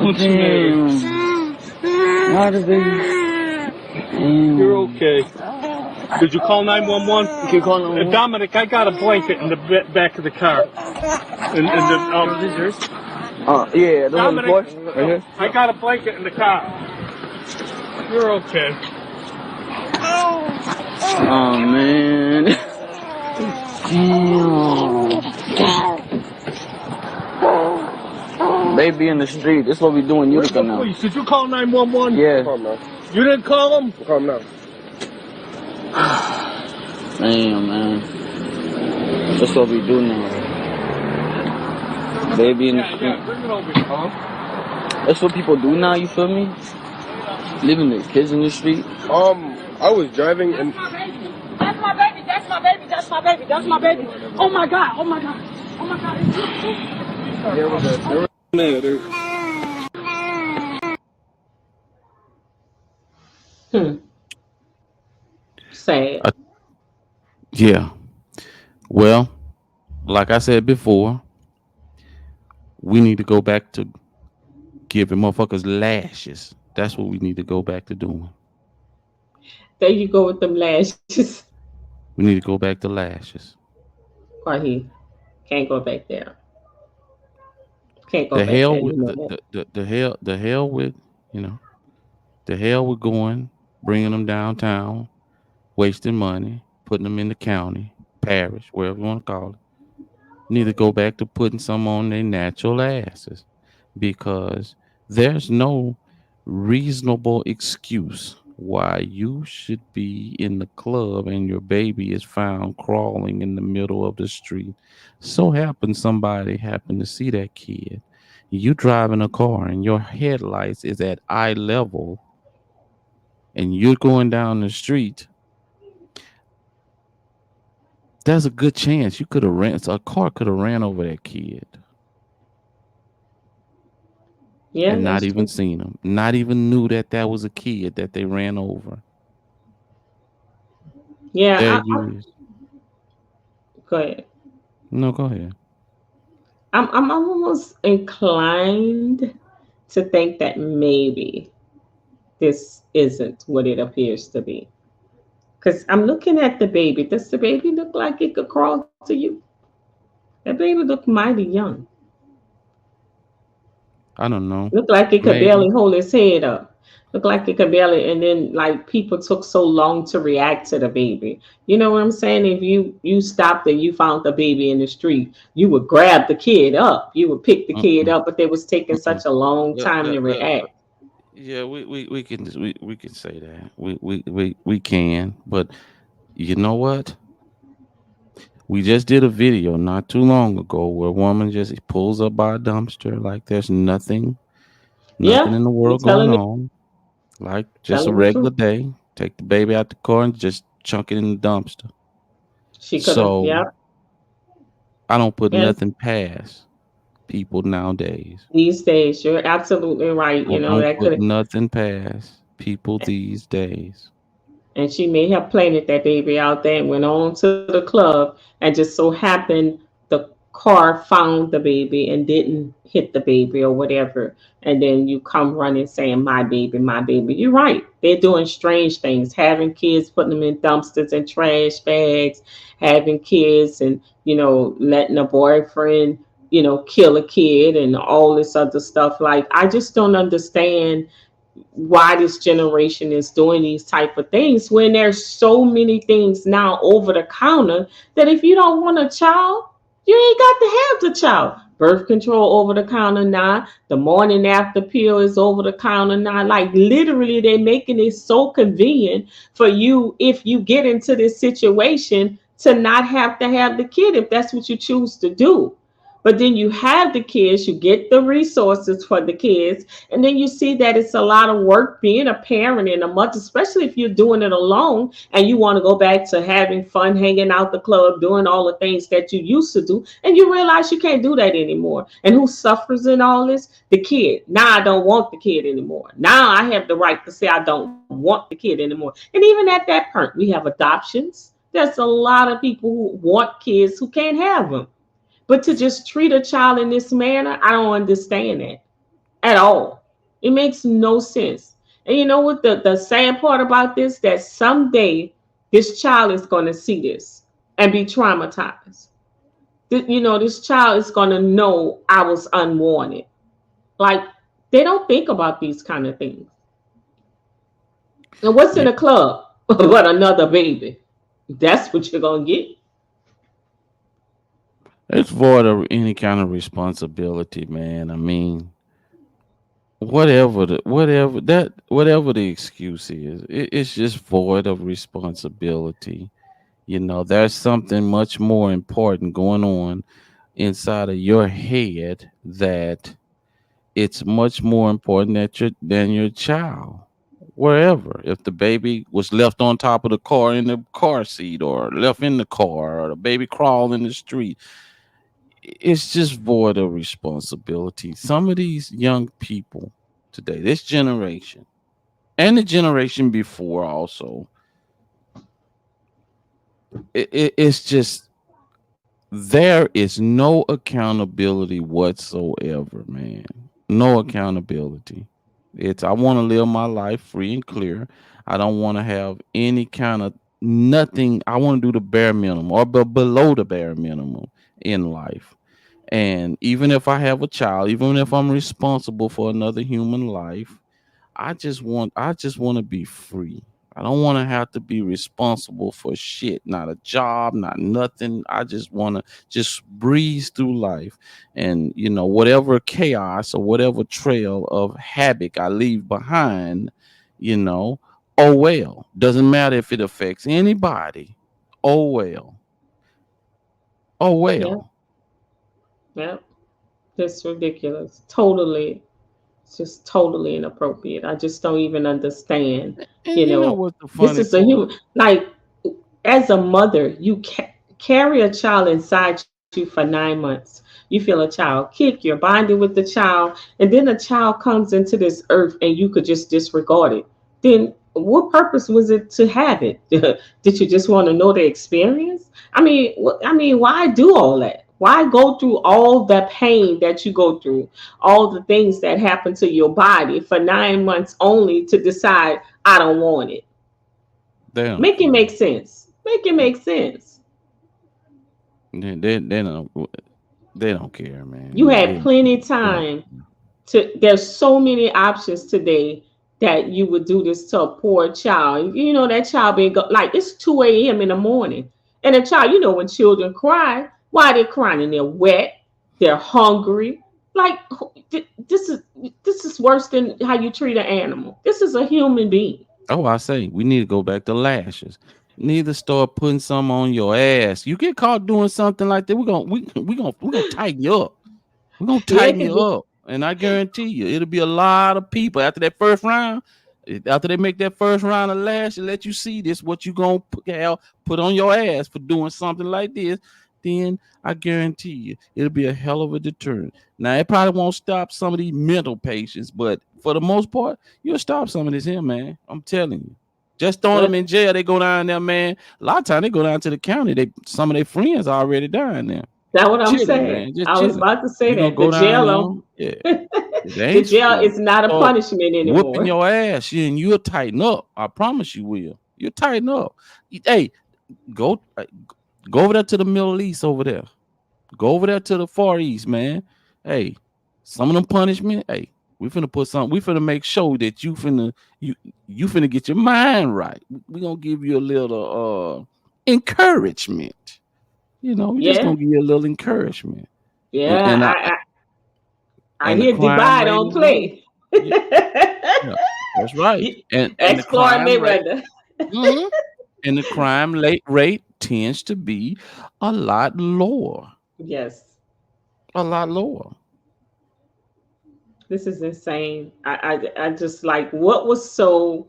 What's the matter? Why the baby? You're okay. Did you call 911? You can call 911. Dominic, I got a blanket in the back of the car. And the, Is this yours? Yeah, the one on the floor. Dominic, Right here. I got a blanket in the car. You're okay. Oh man. Damn. Baby in the street. This is what we do in Utica now. Police? Did you call 911? Yeah. Call him now. You didn't call him? Call him now. Damn, man. That's what we do now. Baby in the street. Yeah, bring it over here. That's what people do now, you feel me? Leaving their kids in the street. I was driving and... That's my baby, that's my baby, that's my baby, that's my baby. Oh my God, oh my God, oh my God. Sad. Yeah. Well, like I said before, we need to go back to giving motherfuckers lashes. That's what we need to go back to doing. There you go with them lashes. We need to go back to lashes. Right here. Can't go back there. Can't go The back hell there. with You know that. the hell with, you know, the hell with going, bringing them downtown, wasting money, putting them in the county, parish, wherever you want to call it. Need to go back to putting some on their natural asses, because there's no reasonable excuse why you should be in the club and your baby is found crawling in the middle of the street. So happens somebody happened to see that kid. You driving a car and your headlights is at eye level and you're going down the street. There's a good chance you could have a car could have ran over that kid. Yeah, And not that's even true. seen him, not even knew that was a kid that they ran over. Yeah, There you is. go ahead. No, go ahead. I'm almost inclined to think that maybe this isn't what it appears to be. Because I'm looking at the baby. Does the baby look like it could crawl to you? That baby looked mighty young. I don't know. Looked like it could Maybe. barely hold his head up. Looked like it could barely, and then like people took so long to react to the baby. You know what I'm saying? If you stopped and you found the baby in the street, you would grab the kid up. You would pick the kid up, but they was taking such a long time to react. Yeah, we can say that. We can, but you know what? We just did a video not too long ago where a woman just pulls up by a dumpster like there's nothing Yeah, in the you're world going telling the on. Like just a telling the regular truth. day. Take the baby out the car and just chunk it in the dumpster. She could have, So yeah. I don't put Yeah. nothing past people nowadays. These days, you're absolutely right. I You know, don't that put could, nothing past people these days. and she may have planted that baby out there and went on to the club, and just so happened the car found the baby and didn't hit the baby or whatever. And then you come running saying, my baby, my baby. You're right. They're doing strange things, having kids, putting them in dumpsters and trash bags, having kids and, letting a boyfriend, kill a kid and all this other stuff. Like, I just don't understand why this generation is doing these type of things when there's so many things now over the counter that if you don't want a child, you ain't got to have the child. Birth control over the counter now. The morning after pill is over the counter now. Like, literally, they're making it so convenient for you, if you get into this situation, to not have to have the kid if that's what you choose to do. But then you have the kids, you get the resources for the kids, and then you see that it's a lot of work being a parent and a mother, especially if you're doing it alone and you want to go back to having fun, hanging out the club, doing all the things that you used to do, and you realize you can't do that anymore. And who suffers in all this? The kid. Now I don't want the kid anymore. Now I have the right to say I don't want the kid anymore. And even at that point, we have adoptions. There's a lot of people who want kids who can't have them. But to just treat a child in this manner, I don't understand that. at all. It makes no sense. And you know what the sad part about this? That someday this child is going to see this and be traumatized. You know, this child is going to know I was unwanted. Like, they don't think about these kind of things. And what's in Yeah, a club but another baby? That's what you're going to get. it's void of any kind of responsibility, man. I mean, whatever the excuse is, it's just void of responsibility. You know, there's something much more important going on inside of your head that it's much more important than your child. Wherever, if the baby was left on top of the car in the car seat, or left in the car, or the baby crawled in the street, it's just void of responsibility. Some of these young people today, this generation, and the generation before, also, it's just there is no accountability whatsoever, man. No accountability. It's I want to live my life free and clear. I don't want to have any kind of nothing. I want to do the bare minimum, or below the bare minimum in life. And even if I have a child, even if I'm responsible for another human life, I just want to be free. I don't want to have to be responsible for shit, not a job, not nothing. I just want to just breeze through life, and whatever chaos or whatever trail of havoc I leave behind, you know, oh well. Doesn't matter if it affects anybody. Oh well. Oh Yeah, well. yeah. That's ridiculous. Totally. It's just totally inappropriate. I just don't even understand. And You you know know, what's the this funny is a part? human. Like, as a mother, you carry a child inside you for 9 months. You feel a child kick, you're bonding with the child, and then a child comes into this earth and you could just disregard it. Then what purpose was it to have it? Did you just want to know the experience? I mean, why do all that? Why go through all the pain that you go through, all the things that happen to your body for 9 months only to decide I don't want it? They don't Make it care. make sense. Make it make sense. They don't care, You man. had plenty They don't time care. to. There's so many options today that you would do this to a poor child. You know that child being like it's 2 a.m. in the morning, and a child. You know when children cry, why they're crying? They're wet, they're hungry. Like this is worse than how you treat an animal. This is a human being. Oh, I say we need to go back to lashes. Need to start putting some on your ass. You get caught doing something like that, we're gonna tighten you up. We're gonna Yeah, tighten you up, and I guarantee you, it'll be a lot of people after that first round. After they make that first round of lash and let you see this, what you gonna put on your ass for doing something like this, then I guarantee you, it'll be a hell of a deterrent. Now, it probably won't stop some of these mental patients, but for the most part, you'll stop some of this here, man. I'm telling you. Just throwing them but in jail, they go down there, man. A lot of time they go down to the county. Some of their friends are already down there that's what I'm chilling, saying. man, just I was chilling. about to say You gonna that the go down jail, there, yeah. They the ain't jail is not a start punishment whooping anymore. your ass, yeah, and you'll tighten up. I promise you will. You'll tighten up. Hey, go go over there to the Middle East over there. Go over there to the Far East, man. Hey, some of them punishment. Hey, we finna put something. We finna make sure that you you finna get your mind right. We gonna give you a little encouragement. We just Yeah, gonna give you a little encouragement. And, yeah. and I I and the hear crime Dubai rate don't is low. play. Yeah, yeah, that's right. And the Exploit crime rate, Mayweather. mhm, and the crime rate tends to be a lot lower, Yes, a lot lower. this is insane. I just like what was so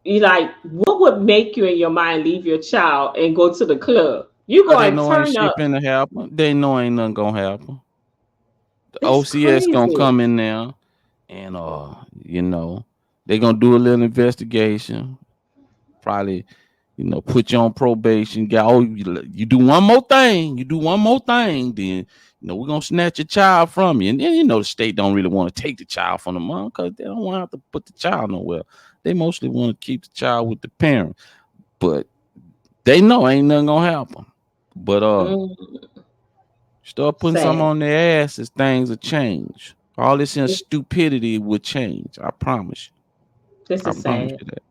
you like what would make you in your mind leave your child and go to the club? You Cause they going to know ain't turn shit up? finna happen. They know ain't nothing gonna happen. The That's OCS gonna crazy. come in there, and they gonna do a little investigation. Probably, put you on probation. You do one more thing. You do one more thing, then No, we're gonna snatch your child from you. And then the state don't really want to take the child from the mom because they don't want to have to put the child nowhere. They mostly want to keep the child with the parent. But they know ain't nothing gonna happen. But start putting something on their asses, things will change. All this stupidity will change. I promise you. This is sad. You that.